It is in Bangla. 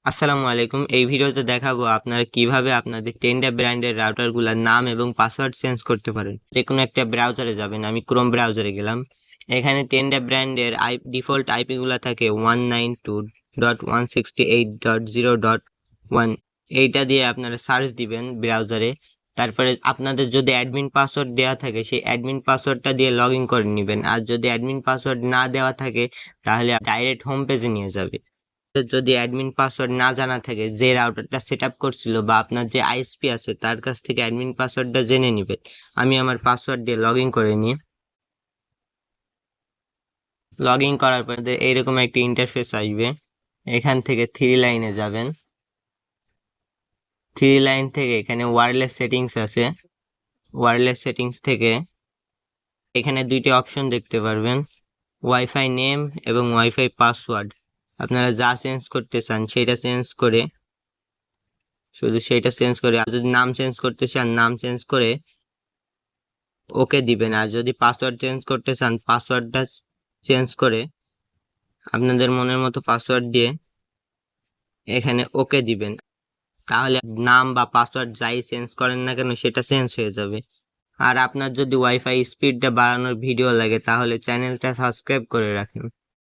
আসসালামু আলাইকুম। এই ভিডিওতে দেখাবো আপনারা কিভাবে আপনাদের টেন্ডা ব্র্যান্ডের রাউটারগুলোর নাম এবং পাসওয়ার্ড চেঞ্জ করতে পারেন। যে কোনো একটা ব্রাউজারে যাবেন, আমি ক্রোম ব্রাউজারে গেলাম। এখানে টেন্ডা ব্র্যান্ডের ডিফল্ট আইপিগুলো থাকে 192.168.0.1। এইটা দিয়ে আপনারা সার্চ দিবেন ব্রাউজারে। তারপরে আপনাদের যদি অ্যাডমিন পাসওয়ার্ড দেওয়া থাকে সেই অ্যাডমিন পাসওয়ার্ডটা দিয়ে লগ ইন করে নেবেন। আর যদি অ্যাডমিন পাসওয়ার্ড না দেওয়া থাকে তাহলে ডাইরেক্ট হোম পেজে নিয়ে যাবে। যদি অ্যাডমিন পাসওয়ার্ড না জানা থাকে, যে রাউটারটা সেট আপ করছিল বা আপনার যে আইএসপি আছে তার কাছ থেকে অ্যাডমিন পাসওয়ার্ডটা জেনে নেবেন। আমি আমার পাসওয়ার্ড দিয়ে লগ ইন করে নিই। লগ ইন করার পর এইরকম একটা ইন্টারফেস আসবে। এখান থেকে থ্রি লাইনে যাবেন। থ্রি লাইন থেকে এখানে ওয়্যারলেস সেটিংস আছে। ওয়্যারলেস সেটিংস থেকে এখানে দুইটি অপশন দেখতে পারবেন, ওয়াইফাই নেম এবং ওয়াইফাই পাসওয়ার্ড। আপনারা যা চেঞ্জ করতে চান সেটা চেঞ্জ করে, শুধু সেটা চেঞ্জ করে, আর যদি নাম চেঞ্জ করতে চান নাম চেঞ্জ করে ওকে দিবেন। আর যদি পাসওয়ার্ড চেঞ্জ করতে চান পাসওয়ার্ডটা চেঞ্জ করে আপনাদের মনের মতো পাসওয়ার্ড দিয়ে এখানে ওকে দিবেন। তাহলে নাম বা পাসওয়ার্ড যাই চেঞ্জ করেন না কেন সেটা চেঞ্জ হয়ে যাবে। আর আপনার যদি ওয়াইফাই স্পিডটা বাড়ানোর ভিডিও লাগে তাহলে চ্যানেলটা সাবস্ক্রাইব করে রাখেন।